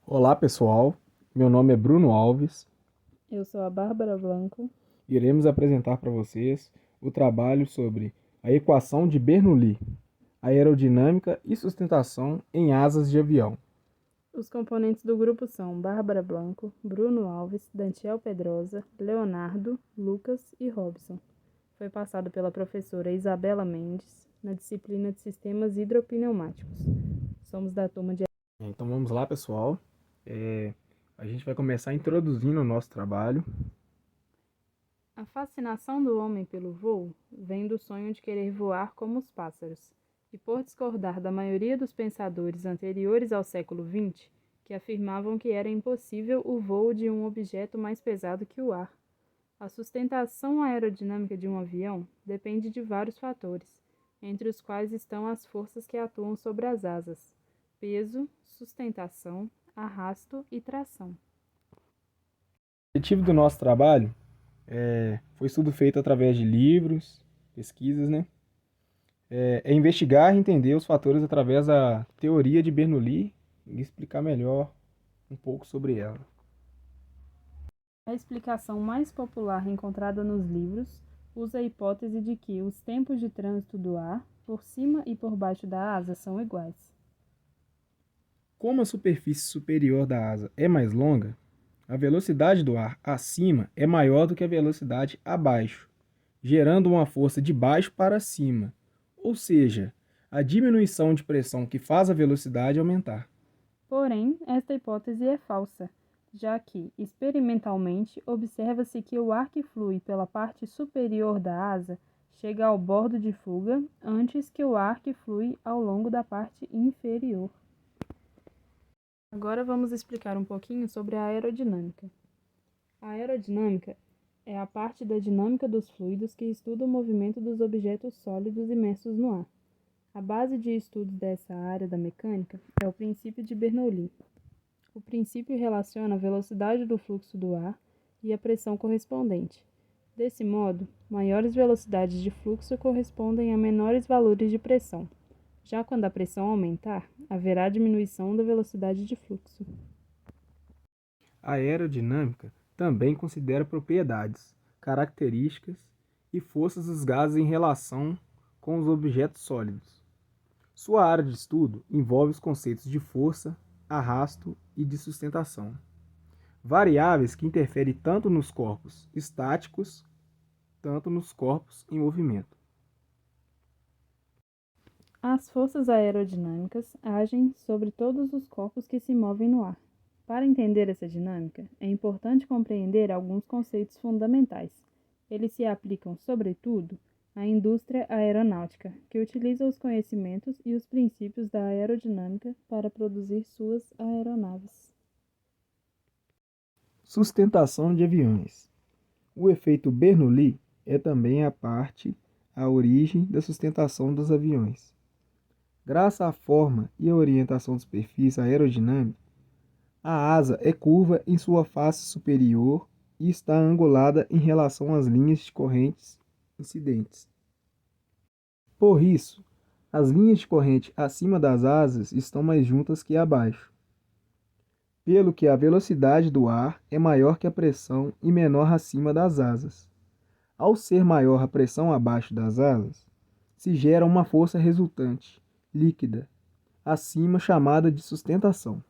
Olá pessoal, meu nome é Bruno Alves Eu sou a Bárbara Blanco. e iremos apresentar para vocês o trabalho sobre a equação de Bernoulli, aerodinâmica e sustentação em asas de avião. Os componentes do grupo são Bárbara Blanco, Bruno Alves, Dantiel Pedrosa, Leonardo, Lucas e Robson. Foi passado pela professora Isabela Mendes na disciplina de Sistemas Hidropneumáticos. Somos da turma de... Então vamos lá pessoal, a gente vai começar introduzindo o nosso trabalho. A fascinação do homem pelo voo vem do sonho de querer voar como os pássaros, e por discordar da maioria dos pensadores anteriores ao século XX, que afirmavam que era impossível o voo de um objeto mais pesado que o ar. A sustentação aerodinâmica de um avião depende de vários fatores, entre os quais estão as forças que atuam sobre as asas: peso, sustentação, arrasto e tração. O objetivo do nosso trabalho foi estudo feito através de livros, pesquisas, né? É investigar e entender os fatores através da teoria de Bernoulli e explicar melhor um pouco sobre ela. A explicação mais popular encontrada nos livros usa a hipótese de que os tempos de trânsito do ar, por cima e por baixo da asa, são iguais. Como a superfície superior da asa é mais longa, a velocidade do ar acima é maior do que a velocidade abaixo, gerando uma força de baixo para cima, ou seja, a diminuição de pressão que faz a velocidade aumentar. Porém, esta hipótese é falsa, já que, experimentalmente, observa-se que o ar que flui pela parte superior da asa chega ao bordo de fuga antes que o ar que flui ao longo da parte inferior. Agora vamos explicar um pouquinho sobre a aerodinâmica. A aerodinâmica é a parte da dinâmica dos fluidos que estuda o movimento dos objetos sólidos imersos no ar. A base de estudos dessa área da mecânica é o princípio de Bernoulli. O princípio relaciona a velocidade do fluxo do ar e a pressão correspondente. Desse modo, maiores velocidades de fluxo correspondem a menores valores de pressão. Já quando a pressão aumentar, haverá diminuição da velocidade de fluxo. A aerodinâmica também considera propriedades, características e forças dos gases em relação com os objetos sólidos. Sua área de estudo envolve os conceitos de força, arrasto e de sustentação, variáveis que interferem tanto nos corpos estáticos, tanto nos corpos em movimento. As forças aerodinâmicas agem sobre todos os corpos que se movem no ar. Para entender essa dinâmica, é importante compreender alguns conceitos fundamentais. Eles se aplicam, sobretudo, à indústria aeronáutica, que utiliza os conhecimentos e os princípios da aerodinâmica para produzir suas aeronaves. Sustentação de aviões. O efeito Bernoulli é também a origem da sustentação dos aviões. Graças à forma e à orientação de superfície aerodinâmica, a asa é curva em sua face superior e está angulada em relação às linhas de correntes incidentes. Por isso, as linhas de corrente acima das asas estão mais juntas que abaixo, pelo que a velocidade do ar é maior que a pressão e menor acima das asas. Ao ser maior a pressão abaixo das asas, se gera uma força resultante, líquida, acima chamada de sustentação.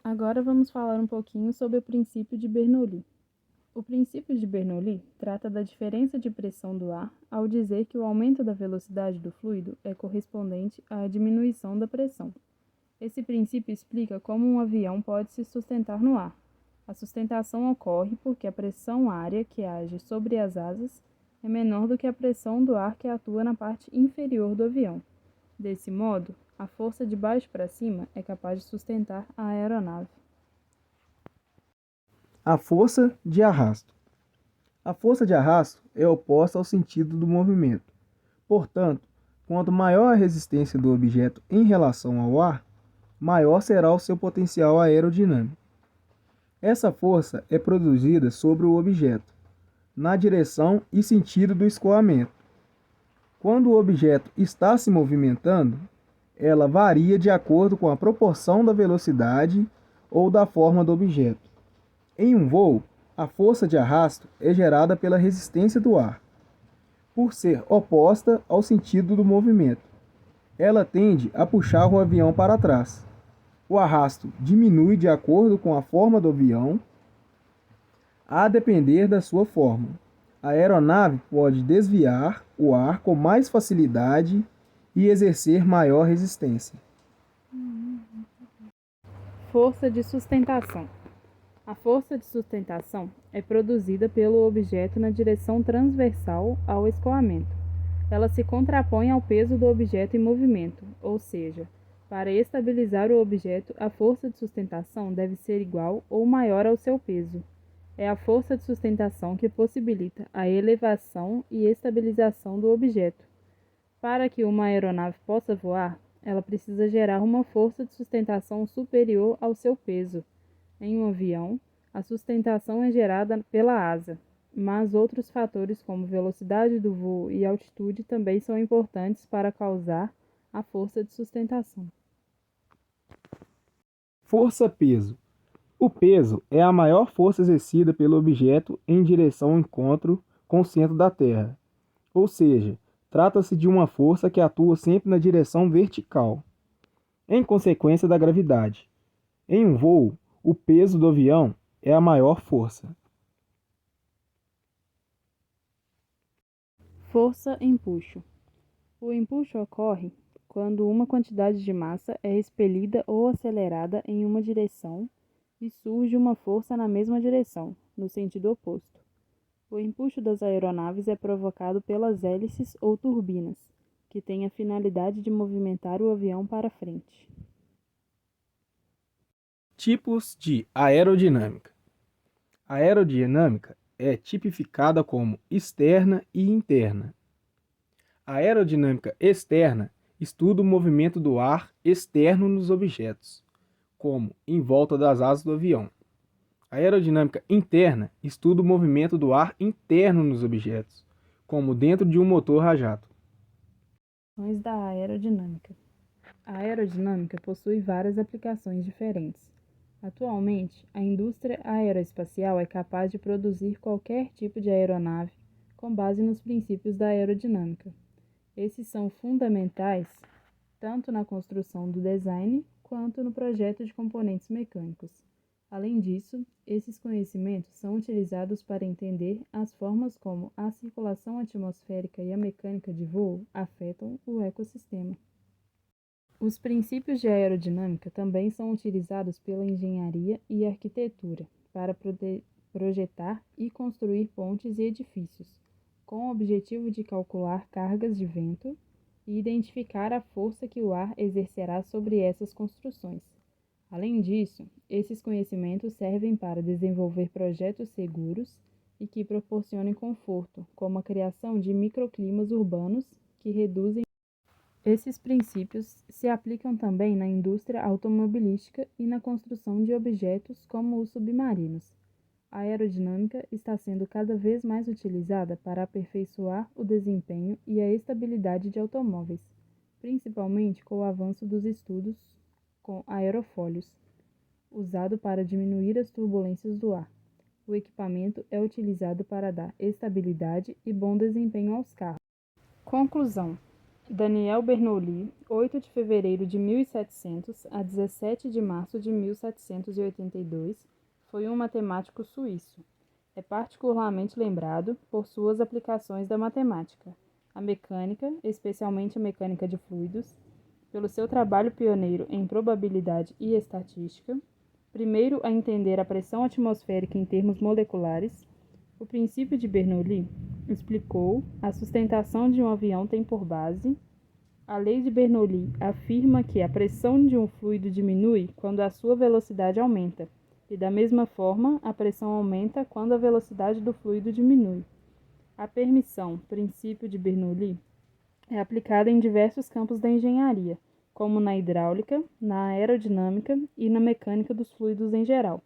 Agora vamos falar um pouquinho sobre o princípio de Bernoulli. O princípio de Bernoulli trata da diferença de pressão do ar ao dizer que o aumento da velocidade do fluido é correspondente à diminuição da pressão. Esse princípio explica como um avião pode se sustentar no ar. A sustentação ocorre porque a pressão área que age sobre as asas é menor do que a pressão do ar que atua na parte inferior do avião. Desse modo, a força de baixo para cima é capaz de sustentar a aeronave. A força de arrasto. A força de arrasto é oposta ao sentido do movimento. Portanto, quanto maior a resistência do objeto em relação ao ar, maior será o seu potencial aerodinâmico. Essa força é produzida sobre o objeto, na direção e sentido do escoamento. Quando o objeto está se movimentando, ela varia de acordo com a proporção da velocidade ou da forma do objeto. Em um voo, a força de arrasto é gerada pela resistência do ar, por ser oposta ao sentido do movimento. Ela tende a puxar o avião para trás. O arrasto diminui de acordo com a forma do avião, a depender da sua forma. A aeronave pode desviar o ar com mais facilidade e exercer maior resistência. Força de sustentação. A força de sustentação é produzida pelo objeto na direção transversal ao escoamento. Ela se contrapõe ao peso do objeto em movimento, ou seja, para estabilizar o objeto, a força de sustentação deve ser igual ou maior ao seu peso. É a força de sustentação que possibilita a elevação e estabilização do objeto. Para que uma aeronave possa voar, ela precisa gerar uma força de sustentação superior ao seu peso. Em um avião, a sustentação é gerada pela asa, mas outros fatores como velocidade do voo e altitude também são importantes para causar a força de sustentação. Força-peso. O peso é a maior força exercida pelo objeto em direção ao encontro com o centro da Terra, ou seja, trata-se de uma força que atua sempre na direção vertical, em consequência da gravidade. Em um voo, o peso do avião é a maior força. Força-empuxo. O empuxo ocorre quando uma quantidade de massa é expelida ou acelerada em uma direção e surge uma força na mesma direção, no sentido oposto. O empuxo das aeronaves é provocado pelas hélices ou turbinas, que têm a finalidade de movimentar o avião para frente. Tipos de aerodinâmica. A aerodinâmica é tipificada como externa e interna. A aerodinâmica externa estuda o movimento do ar externo nos objetos, como em volta das asas do avião. A aerodinâmica interna estuda o movimento do ar interno nos objetos, como dentro de um motor a jato. Funções da aerodinâmica. A aerodinâmica possui várias aplicações diferentes. Atualmente, a indústria aeroespacial é capaz de produzir qualquer tipo de aeronave com base nos princípios da aerodinâmica. Esses são fundamentais tanto na construção do design quanto no projeto de componentes mecânicos. Além disso, esses conhecimentos são utilizados para entender as formas como a circulação atmosférica e a mecânica de voo afetam o ecossistema. Os princípios de aerodinâmica também são utilizados pela engenharia e arquitetura para projetar e construir pontes e edifícios, com o objetivo de calcular cargas de vento e identificar a força que o ar exercerá sobre essas construções. Além disso, esses conhecimentos servem para desenvolver projetos seguros e que proporcionem conforto, como a criação de microclimas urbanos que reduzem. Esses princípios se aplicam também na indústria automobilística e na construção de objetos como os submarinos. A aerodinâmica está sendo cada vez mais utilizada para aperfeiçoar o desempenho e a estabilidade de automóveis, principalmente com o avanço dos estudos com aerofólios, usado para diminuir as turbulências do ar. O equipamento é utilizado para dar estabilidade e bom desempenho aos carros. Conclusão. Daniel Bernoulli, 8 de fevereiro de 1700 a 17 de março de 1782, foi um matemático suíço. É particularmente lembrado por suas aplicações da matemática, a mecânica, especialmente a mecânica de fluidos, pelo seu trabalho pioneiro em probabilidade e estatística, primeiro a entender a pressão atmosférica em termos moleculares. O princípio de Bernoulli explicou a sustentação de um avião tem por base. A lei de Bernoulli afirma que a pressão de um fluido diminui quando a sua velocidade aumenta, e da mesma forma, a pressão aumenta quando a velocidade do fluido diminui. A permissão, princípio de Bernoulli, é aplicada em diversos campos da engenharia, como na hidráulica, na aerodinâmica e na mecânica dos fluidos em geral,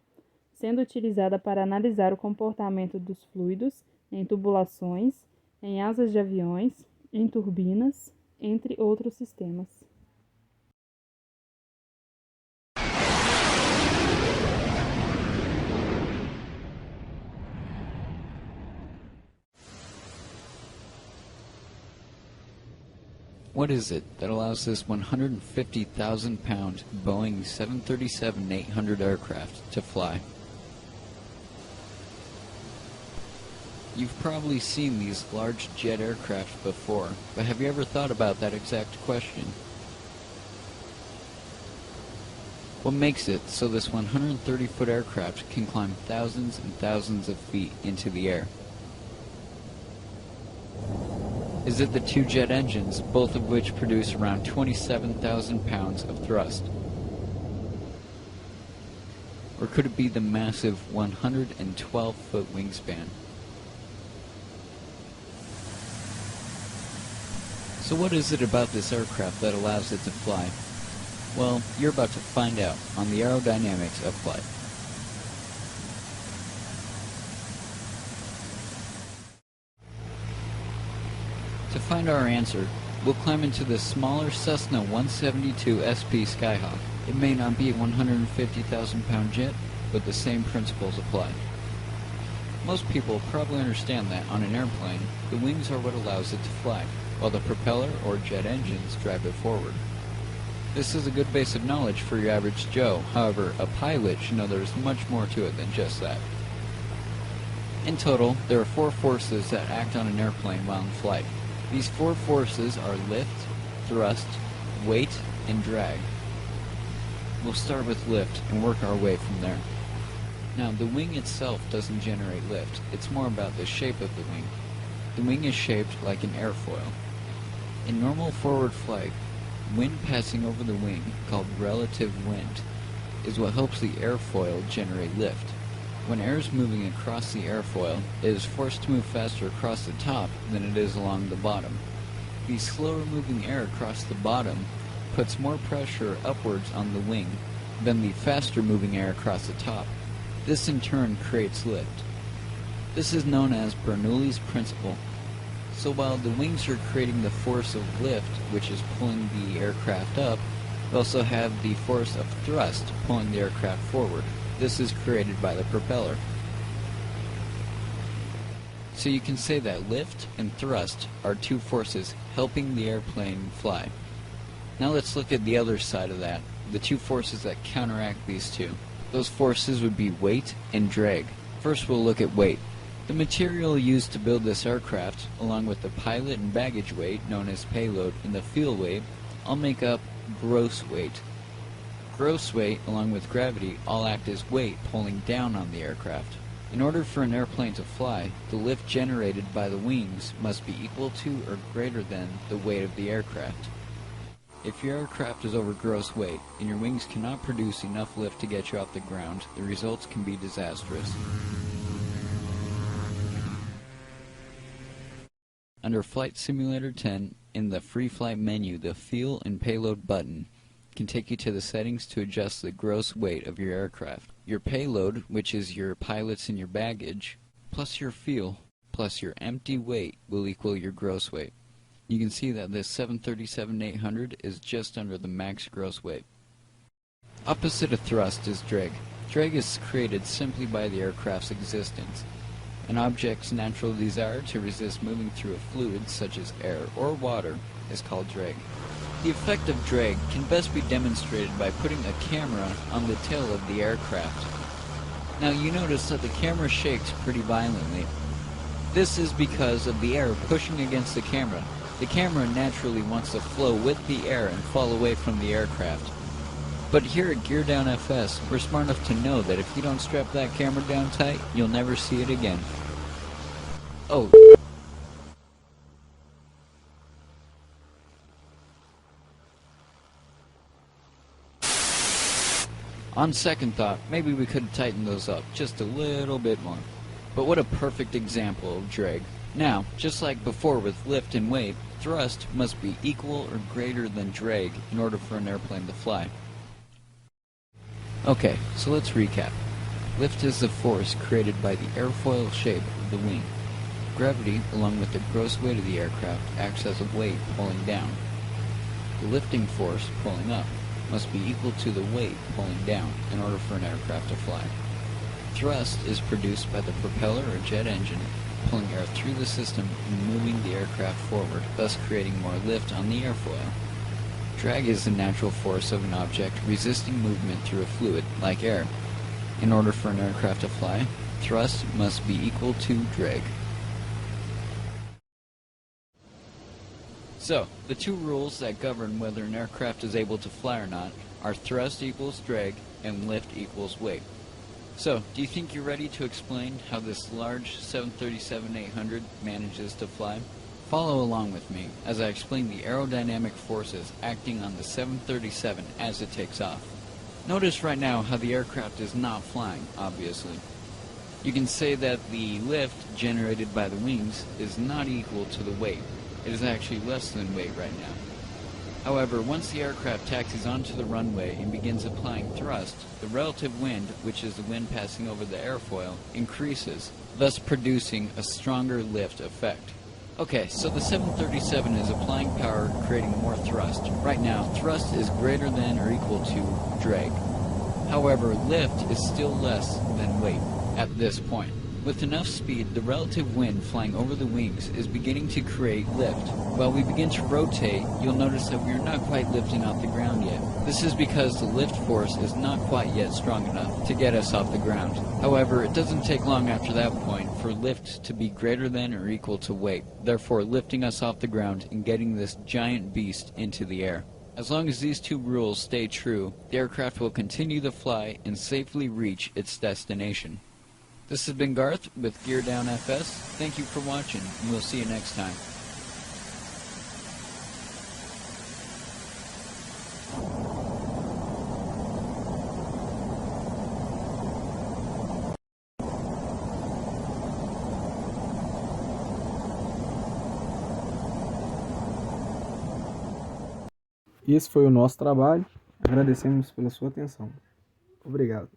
sendo utilizada para analisar o comportamento dos fluidos em tubulações, em asas de aviões, em turbinas, entre outros sistemas. What is it that allows this 150,000-pound Boeing 737-800 aircraft to fly? You've probably seen these large jet aircraft before, but have you ever thought about that exact question? What makes it so this 130-foot aircraft can climb thousands and thousands of feet into the air? Is it the two jet engines, both of which produce around 27,000 pounds of thrust? Or could it be the massive 112-foot wingspan? So what is it about this aircraft that allows it to fly? Well, you're about to find out on the aerodynamics of flight. To find our answer, we'll climb into the smaller Cessna 172 SP Skyhawk. It may not be a 150,000-pound jet, but the same principles apply. Most people probably understand that on an airplane, the wings are what allows it to fly, while the propeller or jet engines drive it forward. This is a good base of knowledge for your average Joe. However, a pilot should know there's much more to it than just that. In total, there are 4 forces that act on an airplane while in flight. These 4 forces are lift, thrust, weight, and drag. We'll start with lift and work our way from there. Now, the wing itself doesn't generate lift. It's more about the shape of the wing. The wing is shaped like an airfoil. In normal forward flight, wind passing over the wing, called relative wind, is what helps the airfoil generate lift. When air is moving across the airfoil, it is forced to move faster across the top than it is along the bottom. The slower moving air across the bottom puts more pressure upwards on the wing than the faster moving air across the top. This in turn creates lift. This is known as Bernoulli's principle. So while the wings are creating the force of lift, which is pulling the aircraft up, we also have the force of thrust pulling the aircraft forward. This is created by the propeller. So you can say that lift and thrust are 2 forces helping the airplane fly. Now let's look at the other side of that, the 2 forces that counteract these 2. Those forces would be weight and drag. First we'll look at weight. The material used to build this aircraft, along with the pilot and baggage weight, known as payload, and the fuel weight, all make up gross weight. Gross weight, along with gravity, all act as weight pulling down on the aircraft. In order for an airplane to fly, the lift generated by the wings must be equal to or greater than the weight of the aircraft. If your aircraft is over gross weight, and your wings cannot produce enough lift to get you off the ground, the results can be disastrous. Under Flight Simulator 10, in the Free Flight menu, the Fuel and Payload button can take you to the settings to adjust the gross weight of your aircraft. Your payload, which is your pilots and your baggage, plus your fuel, plus your empty weight will equal your gross weight. You can see that this 737-800 is just under the max gross weight. Opposite of thrust is drag. Drag is created simply by the aircraft's existence. An object's natural desire to resist moving through a fluid, such as air or water, is called drag. The effect of drag can best be demonstrated by putting a camera on the tail of the aircraft. Now you notice that the camera shakes pretty violently. This is because of the air pushing against the camera. The camera naturally wants to flow with the air and fall away from the aircraft. But here at Gear Down FS, we're smart enough to know that if you don't strap that camera down tight, you'll never see it again. Oh. On second thought, maybe we could tighten those up just a little bit more. But what a perfect example of drag. Now, just like before with lift and weight, thrust must be equal or greater than drag in order for an airplane to fly. Okay, so let's recap. Lift is the force created by the airfoil shape of the wing. Gravity, along with the gross weight of the aircraft, acts as a weight pulling down. The lifting force, pulling up, must be equal to the weight pulling down in order for an aircraft to fly. Thrust is produced by the propeller or jet engine pulling air through the system and moving the aircraft forward, thus creating more lift on the airfoil. Drag is the natural force of an object resisting movement through a fluid, like air. In order for an aircraft to fly, thrust must be equal to drag. So, the two rules that govern whether an aircraft is able to fly or not are thrust equals drag and lift equals weight. So, do you think you're ready to explain how this large 737-800 manages to fly? Follow along with me as I explain the aerodynamic forces acting on the 737 as it takes off. Notice right now how the aircraft is not flying, obviously. You can say that the lift generated by the wings is not equal to the weight. It is actually less than weight right now. However, once the aircraft taxis onto the runway and begins applying thrust, the relative wind, which is the wind passing over the airfoil, increases, thus producing a stronger lift effect. Okay, so the 737 is applying power, creating more thrust. Right now, thrust is greater than or equal to drag. However, lift is still less than weight at this point. With enough speed, the relative wind flying over the wings is beginning to create lift. While we begin to rotate, you'll notice that we are not quite lifting off the ground yet. This is because the lift force is not quite yet strong enough to get us off the ground. However, it doesn't take long after that point for lift to be greater than or equal to weight, therefore lifting us off the ground and getting this giant beast into the air. As long as these two rules stay true, the aircraft will continue to fly and safely reach its destination. This has been Garth with Gear Down FS. Thank you for watching, and we'll see you next time. Esse foi o nosso trabalho. Agradecemos pela sua atenção. Obrigado.